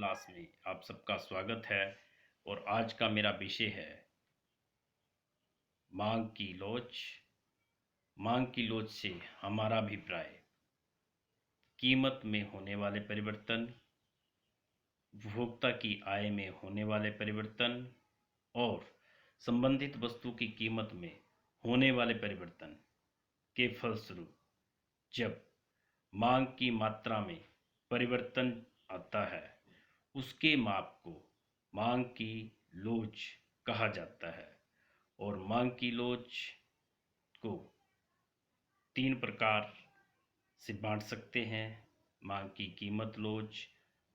Class में आप सबका स्वागत है। और आज का मेरा विषय है मांग की लोच। मांग की लोच से हमारा अभिप्राय कीमत में होने वाले परिवर्तन, उपभोक्ता की आय में होने वाले परिवर्तन और संबंधित वस्तु की कीमत में होने वाले परिवर्तन के फलस्वरूप जब मांग की मात्रा में परिवर्तन आता है, उसके माप को मांग की लोच कहा जाता है। और मांग की लोच को तीन प्रकार से बांट सकते हैं: मांग की कीमत लोच,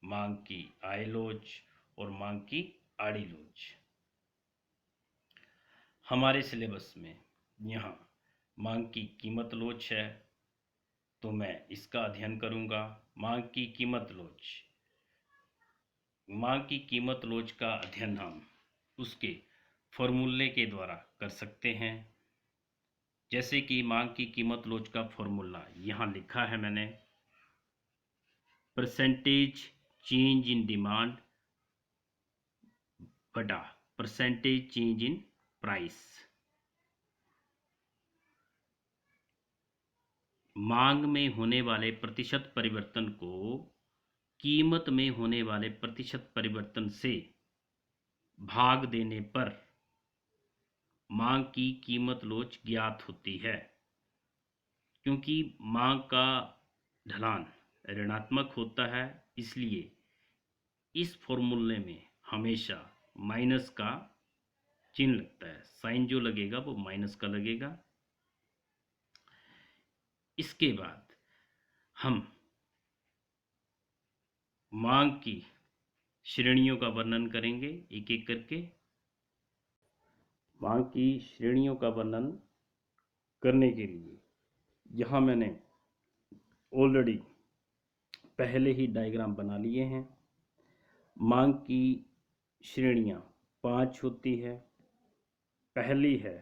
मांग की आय लोच और मांग की आड़ी लोच। हमारे सिलेबस में यहाँ मांग की कीमत लोच है, तो मैं इसका अध्ययन करूँगा। मांग की कीमत लोच। मांग की कीमत लोच का अध्ययन हम उसके फॉर्मूले के द्वारा कर सकते हैं। जैसे कि मांग की कीमत लोच का फॉर्मूला यहाँ लिखा है मैंने: परसेंटेज चेंज इन डिमांड बटा परसेंटेज चेंज इन प्राइस। मांग में होने वाले प्रतिशत परिवर्तन को कीमत में होने वाले प्रतिशत परिवर्तन से भाग देने पर मांग की कीमत लोच ज्ञात होती है। क्योंकि मांग का ढलान ऋणात्मक होता है, इसलिए इस फॉर्मूले में हमेशा माइनस का चिन्ह लगता है। साइन जो लगेगा वो माइनस का लगेगा। इसके बाद हम मांग की श्रेणियों का वर्णन करेंगे एक एक करके। मांग की श्रेणियों का वर्णन करने के लिए यहाँ मैंने ऑलरेडी पहले ही डायग्राम बना लिए हैं। मांग की श्रेणियाँ 5 होती है। पहली है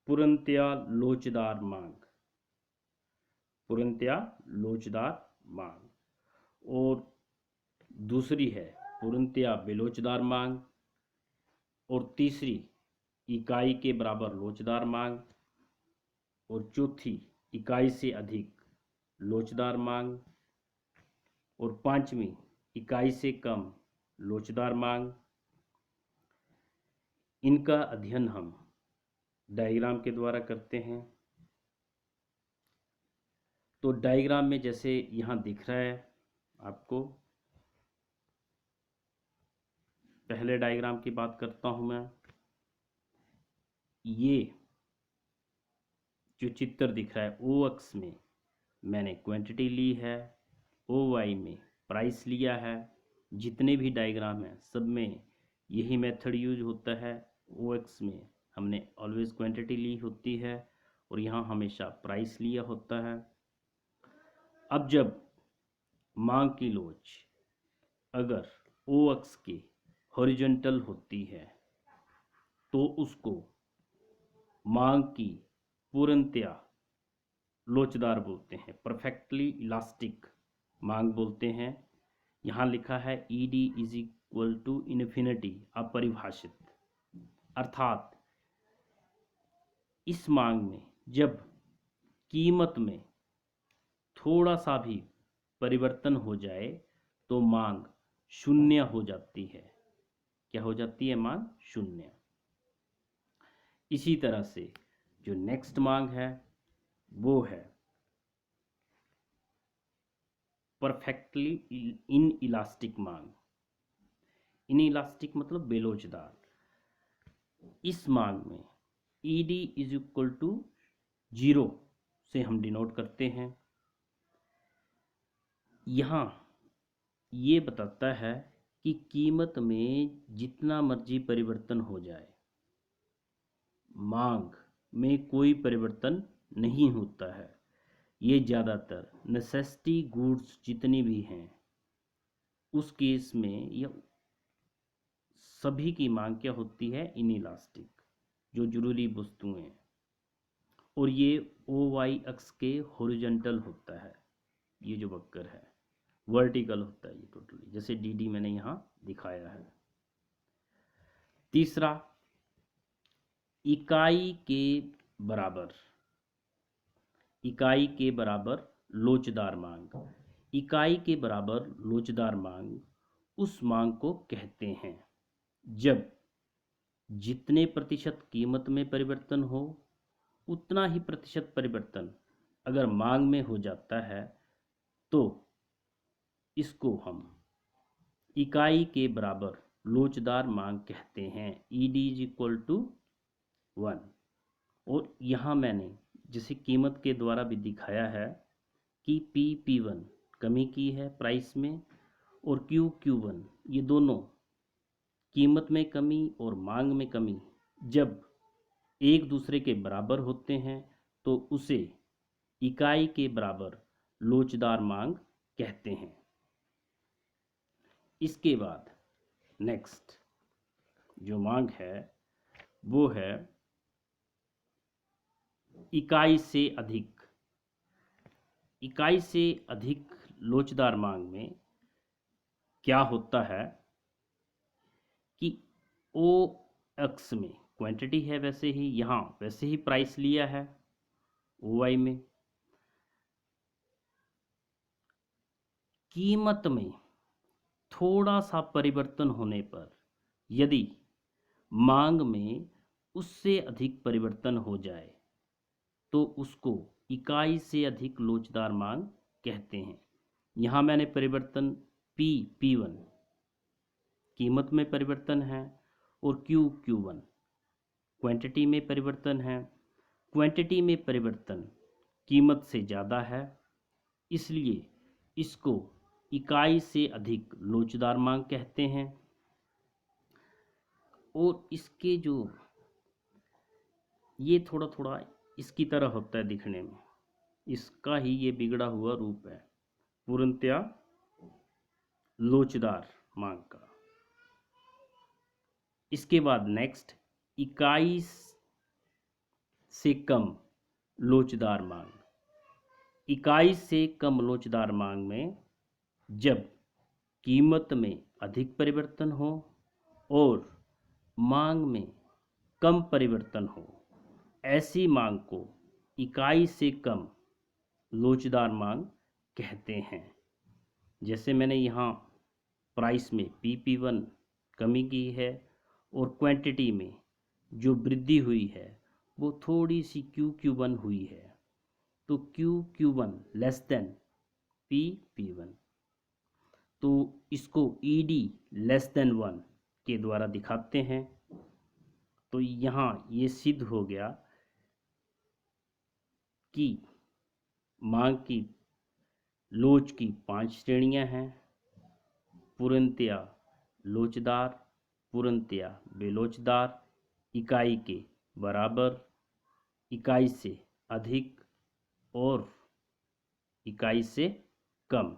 पूर्णतया लोचदार मांग, पूर्णतया लोचदार मांग। और दूसरी है पूर्णतया बेलोचदार मांग। और तीसरी इकाई के बराबर लोचदार मांग। और चौथी इकाई से अधिक लोचदार मांग। और पांचवी इकाई से कम लोचदार मांग। इनका अध्ययन हम डायग्राम के द्वारा करते हैं। तो डायग्राम में जैसे यहाँ दिख रहा है आपको, पहले डायग्राम की बात करता हूँ मैं। ये जो चित्र दिख रहा है, ओ अक्ष में मैंने क्वांटिटी ली है, ओ वाई में प्राइस लिया है। जितने भी डायग्राम हैं सब में यही मेथड यूज होता है। ओ एक्स में हमने ऑलवेज क्वांटिटी ली होती है और यहाँ हमेशा प्राइस लिया होता है। अब जब मांग की लोच अगर ओ अक्ष के हॉरिजॉन्टल होती है तो उसको मांग की पूर्णतया लोचदार बोलते हैं, परफेक्टली इलास्टिक मांग बोलते हैं। यहाँ लिखा है E D is equal to infinity, अपरिभाषित। अर्थात इस मांग में जब कीमत में थोड़ा सा भी परिवर्तन हो जाए तो मांग शून्य हो जाती है। क्या हो जाती है? मांग शून्य। इसी तरह से जो नेक्स्ट मांग है वो है परफेक्टली इन इलास्टिक मांग। इन इलास्टिक मतलब बेलोचदार। इस मांग में E D is equal to 0 से हम डिनोट करते हैं। यहाँ ये बताता है कि कीमत में जितना मर्जी परिवर्तन हो जाए, मांग में कोई परिवर्तन नहीं होता है। ये ज़्यादातर नेसेसिटी गुड्स जितनी भी हैं उस केस में या सभी की मांग क्या होती है? इनइलास्टिक, जो जरूरी वस्तुएं हैं। और ये ओ वाई अक्ष के हॉरिजॉन्टल होता है, ये जो वक्र है वर्टिकल होता है ये टोटली, जैसे डी मैंने यहाँ दिखाया है। तीसरा, इकाई के बराबर, इकाई के बराबर लोचदार मांग। इकाई के बराबर लोचदार मांग उस मांग को कहते हैं जब जितने प्रतिशत कीमत में परिवर्तन हो उतना ही प्रतिशत परिवर्तन अगर मांग में हो जाता है तो इसको हम इकाई के बराबर लोचदार मांग कहते हैं। ED is equal to 1। और यहाँ मैंने जिसे कीमत के द्वारा भी दिखाया है कि P1 कमी की है प्राइस में, और Q1 ये दोनों कीमत में कमी और मांग में कमी जब एक दूसरे के बराबर होते हैं तो उसे इकाई के बराबर लोचदार मांग कहते हैं। इसके बाद नेक्स्ट जो मांग है वो है इकाई से अधिक। इकाई से अधिक लोचदार मांग में क्या होता है कि ओ एक्स में क्वांटिटी है, वैसे ही यहाँ वैसे ही प्राइस लिया है ओ वाई में, कीमत में थोड़ा सा परिवर्तन होने पर यदि मांग में उससे अधिक परिवर्तन हो जाए तो उसको इकाई से अधिक लोचदार मांग कहते हैं। यहाँ मैंने परिवर्तन P1 कीमत में परिवर्तन है और Q1 क्वांटिटी में परिवर्तन है। क्वांटिटी में परिवर्तन कीमत से ज़्यादा है, इसलिए इसको इकाई से अधिक लोचदार मांग कहते हैं। और इसके जो ये थोड़ा थोड़ा इसकी तरह होता है दिखने में, इसका ही ये बिगड़ा हुआ रूप है पूर्णतया लोचदार मांग का। इसके बाद नेक्स्ट, इकाई से कम लोचदार मांग। इकाई से कम लोचदार मांग में जब कीमत में अधिक परिवर्तन हो और मांग में कम परिवर्तन हो, ऐसी मांग को इकाई से कम लोचदार मांग कहते हैं। जैसे मैंने यहाँ प्राइस में P1 कमी की है और क्वांटिटी में जो वृद्धि हुई है वो थोड़ी सी Q1 हुई है, तो Q1 लेस देन P1, तो इसको ED लेस देन 1 के द्वारा दिखाते हैं। तो यहाँ ये सिद्ध हो गया कि मांग की लोच की 5 श्रेणियां हैं: पूर्णतया लोचदार, पूर्णतया बेलोचदार, इकाई के बराबर, इकाई से अधिक और इकाई से कम।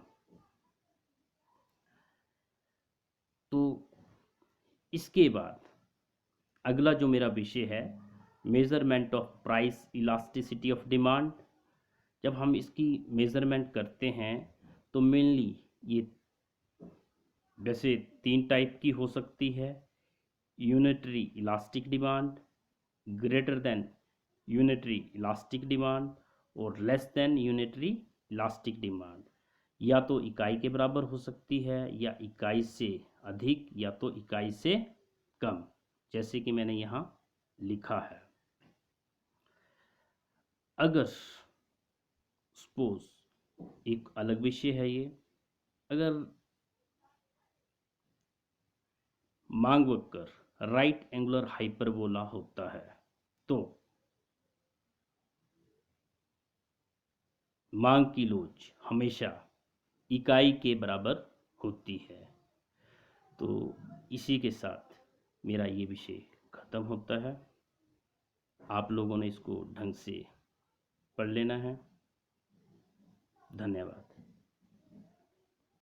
तो इसके बाद अगला जो मेरा विषय है, measurement of price elasticity of demand. जब हम इसकी मेजरमेंट करते हैं तो मेनली ये वैसे 3 टाइप की हो सकती है: unitary elastic demand, greater than unitary elastic demand और less than unitary elastic demand. या तो इकाई के बराबर हो सकती है या इकाई से अधिक या तो इकाई से कम, जैसे कि मैंने यहाँ लिखा है। अगर सपोज एक अलग विषय है ये, अगर मांग वक्र राइट एंगुलर हाइपरबोला होता है तो मांग की लोच हमेशा इकाई के बराबर होती है। तो इसी के साथ मेरा ये विषय ख़त्म होता है। आप लोगों ने इसको ढंग से पढ़ लेना है। धन्यवाद।